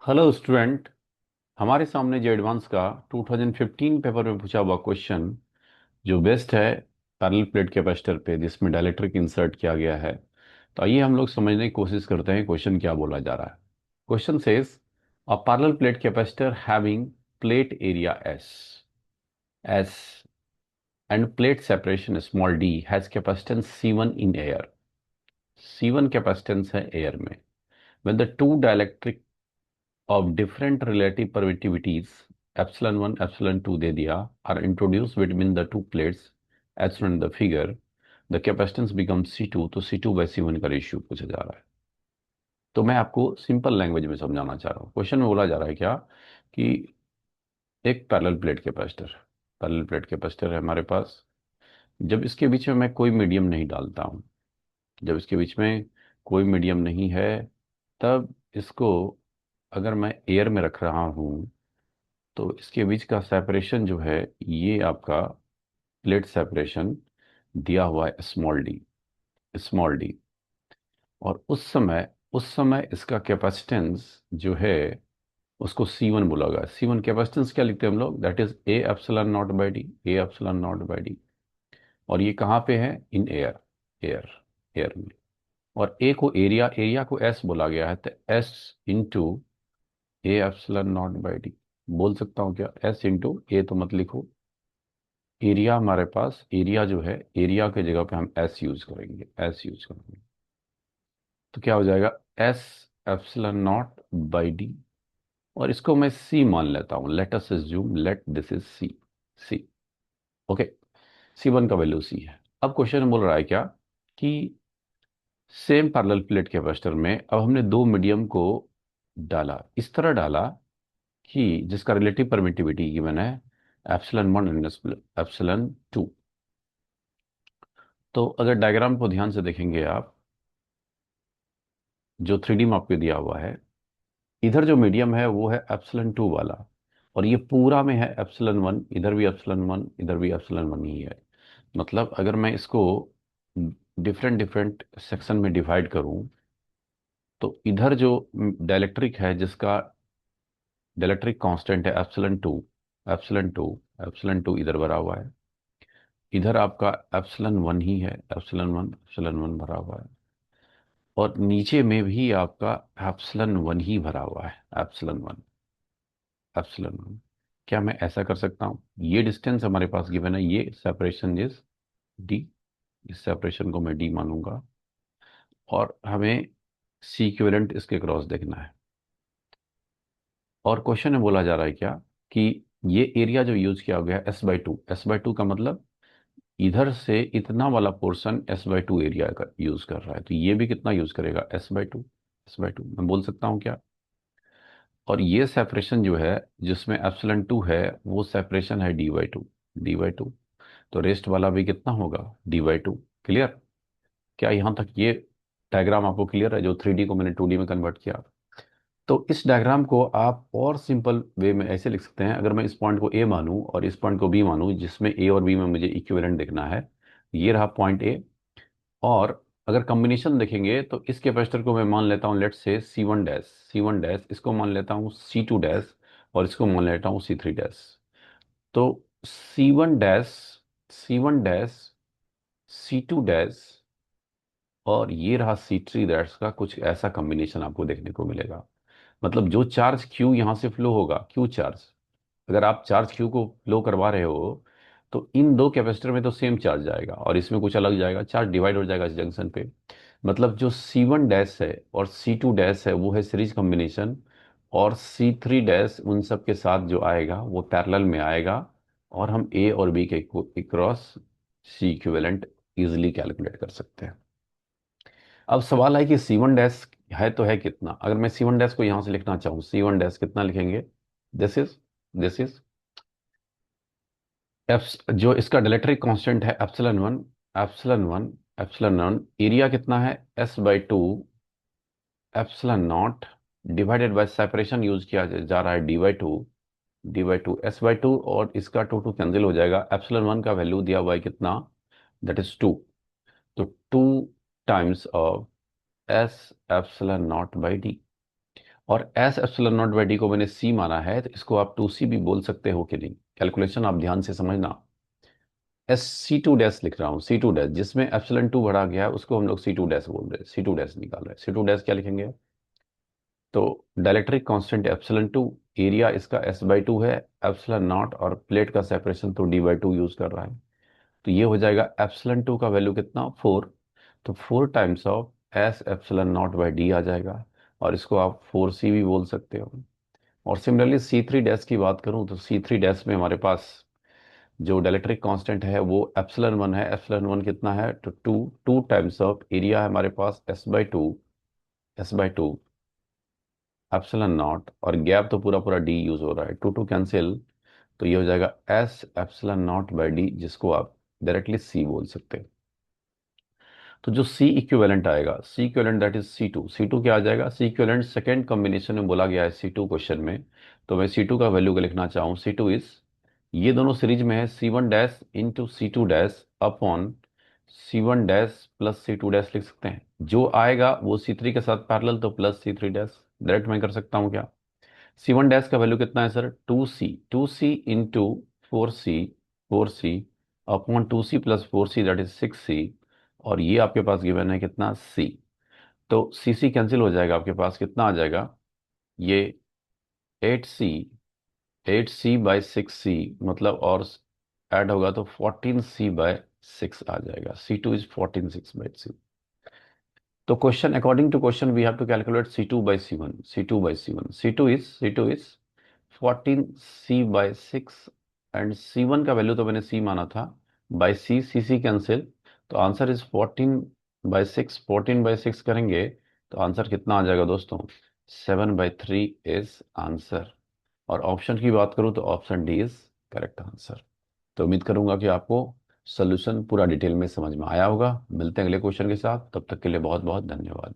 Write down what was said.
Hello student. हमारे सामने जो एडवांस का 2015 पेपर में पूछा हुआ क्वेश्चन जो बेस्ट है पैरेलल प्लेट कैपेसिटर पे जिसमें डाइलेक्ट्रिक इंसर्ट किया गया है। तो आइए हम लोग समझने की कोशिश करते हैं क्वेश्चन क्या बोला जा रहा है। Question says a parallel plate capacitor having plate area S end plate separation small D has capacitance C1 in air. C1 capacitance है एयर में। when the two dielectric of different relative permittivities epsilon 1 epsilon 2 दे दिया are introduced between the two plates as shown in the figure, the capacitance becomes C2। तो C2 by C1 का ratio पूछा जा रहा है। तो मैं आपको सिंपल लैंग्वेज में समझाना चाह रहा हूँ। क्वेश्चन में बोला जा रहा है क्या कि एक पैरेलल प्लेट कैपेसिटर है हमारे पास। जब इसके बीच में मैं कोई मीडियम नहीं डालता हूँ, जब इसके बीच में कोई मीडियम नहीं है, तब इसको अगर मैं एयर में रख रहा हूँ तो इसके बीच का सेपरेशन जो है ये आपका प्लेट सेपरेशन दिया हुआ है स्मॉल डी। और उस समय इसका कैपेसिटेंस जो है उसको C1 बोला गया। C1 कैपेसिटेंस क्या लिखते हैं हम लोग, that is A epsilon not by D. और ये कहाँ पे है, इन एयर एयर में। और ए को एरिया को एस बोला गया है, तो S into A epsilon not by D. बोल सकता हूँ क्या, एस इंटू ए तो मत लिखो। एरिया हमारे पास, एरिया जो है एरिया के जगह पे हम एस यूज करेंगे। तो क्या हो जाएगा, S epsilon not by D. और इसको मैं सी मान लेता हूं, let us assume let this is C. Okay, C1 का वैल्यू सी है। अब क्वेश्चन में बोल रहा है क्या कि सेम पैरेलल प्लेट कैपेसिटर में अब हमने दो मीडियम को डाला, इस तरह डाला कि जिसका रिलेटिव परमिटिविटी गिवन है एप्सिलॉन 1 एंड एप्सिलॉन 2। तो अगर डायग्राम को ध्यान से देखेंगे आप, जो 3D में आपको दिया हुआ है, इधर जो मीडियम है वो है एप्सिलॉन 2 वाला, और ये पूरा में है एप्सिलॉन 1। इधर भी एप्सिलॉन 1, इधर भी एप्सिलॉन 1 ही है। मतलब अगर मैं इसको डिफरेंट डिफरेंट सेक्शन में डिवाइड करूं, तो इधर जो डाइलेक्ट्रिक है जिसका डाइलेक्ट्रिक कांस्टेंट है एप्सिलॉन 2 इधर भरा हुआ है। इधर आपका एप्सिलॉन 1 ही है, एप्सिलॉन 1 भरा हुआ है। और नीचे में भी आपका एप्सिलॉन 1 ही भरा हुआ है, एप्सिलॉन 1। क्या मैं ऐसा कर सकता हूँ, ये डिस्टेंस हमारे पास गिवन है, ये सेपरेशन इज डी, इस सेपरेशन को मैं डी मानूंगा। और हमें सी इक्विवेलेंट इसके क्रॉस देखना है। और क्वेश्चन में बोला जा रहा है क्या कि ये एरिया जो यूज किया गया है एस बाई टू का मतलब इधर से इतना वाला पोर्शन S/2 एरिया का यूज कर रहा है, तो ये भी कितना यूज करेगा, एस बाई टू मैं बोल सकता हूँ क्या। और ये सेपरेशन जो है जिसमें एप्सिलॉन 2 है वो सेपरेशन है डी बाई टू। तो रेस्ट वाला भी कितना होगा, डी बाई टू। क्लियर? क्या यहाँ तक ये डायग्राम आपको क्लियर है, जो 3D को मैंने 2D में कन्वर्ट किया। तो इस डायग्राम को आप और सिंपल वे में ऐसे लिख सकते हैं, अगर मैं इस पॉइंट को ए मानूं और इस पॉइंट को बी मानूं, जिसमें ए और बी में मुझे इक्विवेलेंट देखना है, ये रहा पॉइंट ए। और अगर कॉम्बिनेशन देखेंगे तो इस कैपेसिटर को मैं मान लेता हूँ लेट से C1 डैश, इसको मान लेता हूँ C2 डैश, और इसको मान लेता हूँ C3 डैश। तो C1 dash, C1 dash, C2 dash, और ये रहा C3 डैश का कुछ ऐसा कॉम्बिनेशन आपको देखने को मिलेगा। मतलब जो चार्ज Q यहाँ से फ्लो होगा, Q चार्ज, अगर आप चार्ज Q को फ्लो करवा रहे हो तो इन दो कैपेसिटर में तो सेम चार्ज जाएगा और इसमें कुछ अलग जाएगा, चार्ज डिवाइड हो जाएगा इस जंक्शन पे। मतलब जो C1 डैश है और C2 डैश है वो है सीरीज कॉम्बिनेशन, और C3 डैश उन सब के साथ जो आएगा वो पैरेलल में आएगा। और हम ए और बी के cross C equivalent easily calculate कर सकते हैं। अब सवाल है कि C1 डैश है तो है कितना। अगर मैं C1 डैश को यहां से लिखना चाहूँ, C1 डैश कितना लिखेंगे, दिस इज एफ, जो इसका डायलेक्ट्रिक कांस्टेंट है एप्सिलॉन 1 एरिया कितना है S/2 epsilon 0 divided by separation use किया जा रहा है डी बाई टू S/2, और इसका टू कैंसिल हो जाएगा। एप्सिलॉन 1 का वैल्यू दिया हुआ है कितना, दैट इज 2। तो 2 times of S/0 by D. और S epsilon not by D को मैंने सी माना है, तो इसको आप टू सी भी बोल सकते हो कि नहीं। कैलकुलेशन आप ध्यान से समझना। एस सी टू डैश लिख रहा हूँ, सी टू डैश, जिसमें एप्सिलॉन टू बढ़ा गया है उसको हम लोग सी टू डैश बोल रहे हैं, सी टू डैश निकाल रहे हैं। सी टू डैश क्या लिखेंगे? तो dielectric constant epsilon two, area इसका एस बाई टू है, एप्सिलॉन नॉट, और प्लेट का सेपरेशन तो डी बाई टू यूज कर रहा है। तो ये हो जाएगा एप्सिलॉन टू का वैल्यू कितना, 4। तो 4 times of S epsilon not by D आ जाएगा, और इसको आप 4 सी भी बोल सकते हो। और सिमिलरली सी थ्री डैश की बात करूं तो सी थ्री डैश में हमारे पास जो डाइलेक्ट्रिक कांस्टेंट है वो एप्सिलॉन वन है। एप्सिलॉन वन कितना है? तो टू। 2 टाइम्स ऑफ एरिया है हमारे पास S by two, S by two epsilon not, और गैप तो पूरा पूरा डी यूज हो रहा है, टू टू कैंसिल। तो ये हो जाएगा S epsilon not by D, जिसको आप डायरेक्टली सी बोल सकते हैं। तो जो सी इक्विवेलेंट आएगा, C equivalent that is C two, C two क्या आ जाएगा? सी इक्विवेलेंट सेकेंड कॉम्बिनेशन में बोला गया है सी टू क्वेश्चन में। तो मैं सी टू का वैल्यू को लिखना चाहूँ, सी टू इज, ये दोनों सीरीज में है, C one dash into C two dash upon C one dash plus C two dash लिख सकते हैं। जो आएगा वो सी थ्री के साथ पैरेलल, तो plus C three dash direct मैं कर सकता हूँ क्या? सी वन डैश का वैल्यू कितना है sir? Two C into 4 C, 4 C upon 2 C plus 4 C that is 6 C. और ये आपके पास गिवन है कितना, सी। तो सी सी कैंसिल हो जाएगा, आपके पास कितना आ जाएगा? ये 8 सी, 8 सी बाई 6 सी, मतलब और ऐड होगा तो 14 सी बाई 6 आ जाएगा। C2 is 14 6 by 6। तो question, according to question we have to calculate C2 by C1, C2 by C1, C2 is 14 C by 6, and C1 का वैल्यू तो मैंने C माना था, बाई C कैंसिल। तो आंसर इज 14/6, 14/6 करेंगे तो आंसर कितना आ जाएगा दोस्तों? 7/3 इज आंसर। और ऑप्शन की बात करूं तो option D is correct answer. तो उम्मीद करूंगा कि आपको सोल्यूशन पूरा डिटेल में समझ में आया होगा। मिलते हैं अगले क्वेश्चन के साथ, तब तक के लिए बहुत बहुत धन्यवाद।